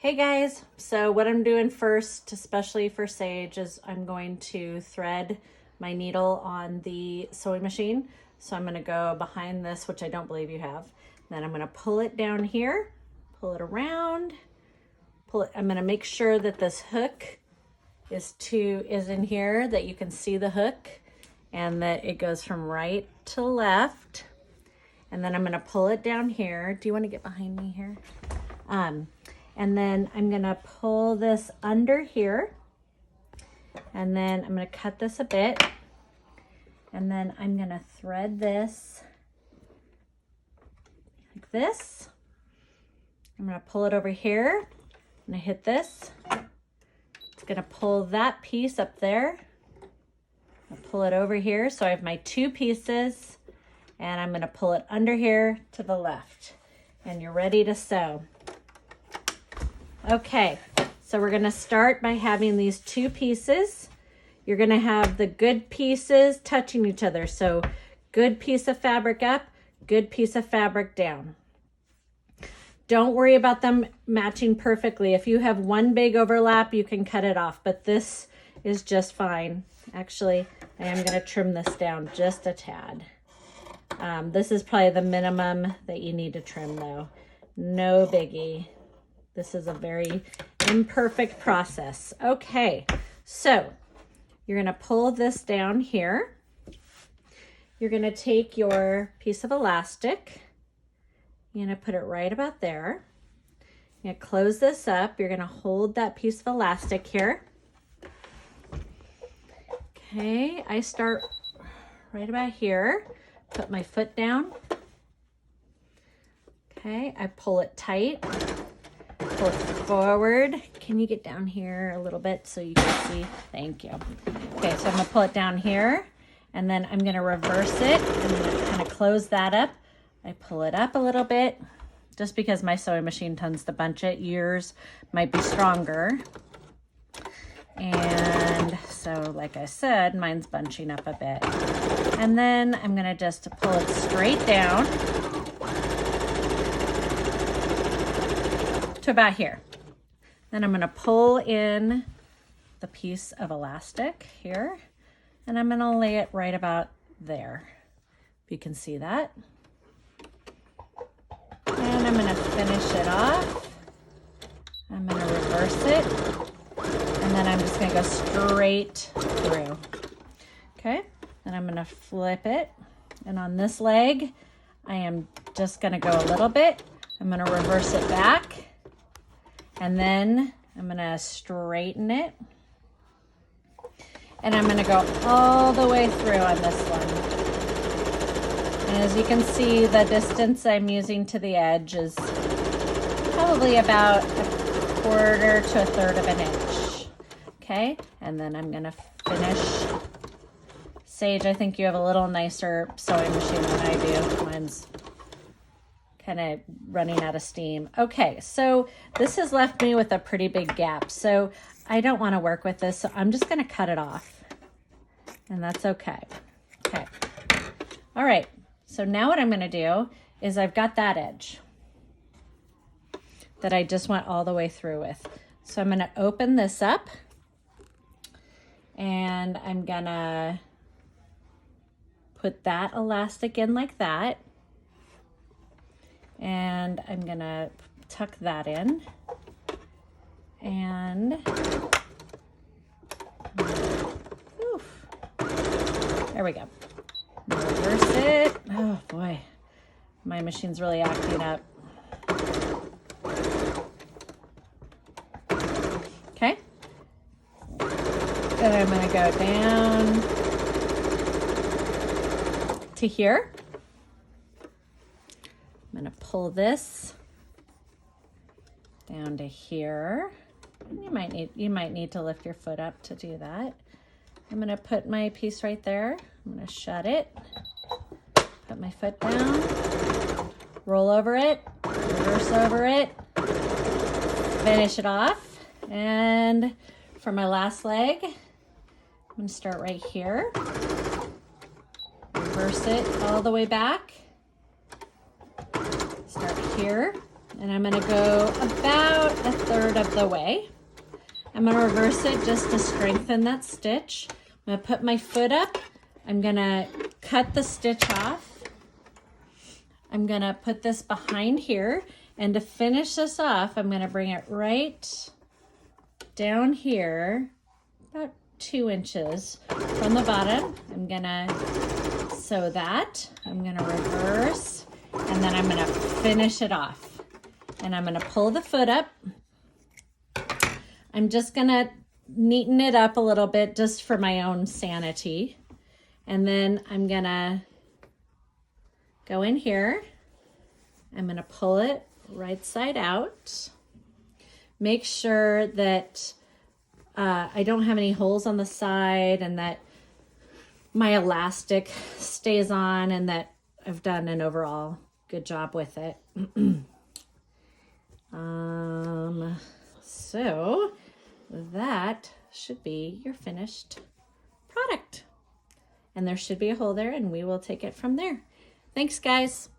Hey guys, so what I'm doing first, especially for Sage, is I'm going to thread my needle on the sewing machine. So I'm going to go behind this, which I don't believe you have. Then I'm going to pull it down here, pull it around, pull it. I'm going to make sure that this hook is in here, that you can see the hook, and that it goes from right to left. And then I'm going to pull it down here. Do you want to get behind me here? And then I'm gonna pull this under here, and then I'm gonna cut this a bit, and then I'm gonna thread this like this. I'm gonna pull it over here. I'm gonna hit this. It's gonna pull that piece up there. I'll pull it over here. So I have my two pieces, and I'm gonna pull it under here to the left, and you're ready to sew. Okay, so we're gonna start by having these two pieces. You're gonna have the good pieces touching each other. So good piece of fabric up, good piece of fabric down. Don't worry about them matching perfectly. If you have one big overlap, you can cut it off, but this is just fine. Actually, I am gonna trim this down just a tad. This is probably the minimum that you need to trim though. No biggie. This is a very imperfect process. Okay, so you're gonna pull this down here. You're gonna take your piece of elastic. You're gonna put it right about there. You're gonna close this up. You're gonna hold that piece of elastic here. Okay, I start right about here. Put my foot down. Okay, I pull it tight. Pull it forward. Can you get down here a little bit so you can see? Thank you. Okay, so I'm gonna pull it down here, and then I'm gonna reverse it, and I'm gonna kind of close that up. I pull it up a little bit, just because my sewing machine tends to bunch it. Yours might be stronger. And so, like I said, mine's bunching up a bit. And then I'm gonna just pull it straight down to about here. Then I'm gonna pull in the piece of elastic here, and I'm gonna lay it right about there. If you can see that. And I'm gonna finish it off. I'm gonna reverse it, and then I'm just gonna go straight through. Okay, then I'm gonna flip it, and on this leg, I am just gonna go a little bit. I'm gonna reverse it back, and then I'm gonna straighten it. And I'm gonna go all the way through on this one. And as you can see, the distance I'm using to the edge is probably about 1/4 to 1/3 of an inch. Okay, and then I'm gonna finish. Sage, I think you have a little nicer sewing machine than I do. Mine's kind of running out of steam. Okay, so this has left me with a pretty big gap. So I don't want to work with this, so I'm just going to cut it off. And that's okay. Okay. All right, so now what I'm going to do is I've got that edge that I just went all the way through with. So I'm going to open this up, and I'm going to put that elastic in like that. And I'm gonna tuck that in, and oof, there we go. Reverse it. Oh boy, my machine's really acting up. Okay, then I'm gonna go down to here. I'm gonna pull this down to here. You might need to lift your foot up to do that. I'm gonna put my piece right there. I'm gonna shut it, put my foot down, roll over it, reverse over it, finish it off. And for my last leg, I'm gonna start right here, reverse it all the way back. Start here, And I'm gonna go about a third of the way. I'm gonna reverse it just to strengthen that stitch. I'm gonna put my foot up. I'm gonna cut the stitch off. I'm gonna put this behind here. And to finish this off, I'm gonna bring it right down here, about 2 inches from the bottom. I'm gonna sew that. I'm gonna reverse, and then I'm gonna finish it off. And I'm gonna pull the foot up. I'm just gonna neaten it up a little bit just for my own sanity. And then I'm gonna go in here. I'm gonna pull it right side out. Make sure that I don't have any holes on the side and that my elastic stays on and that I've done an overall good job with it. So that should be your finished product. And there should be a hole there and we will take it from there. Thanks, guys.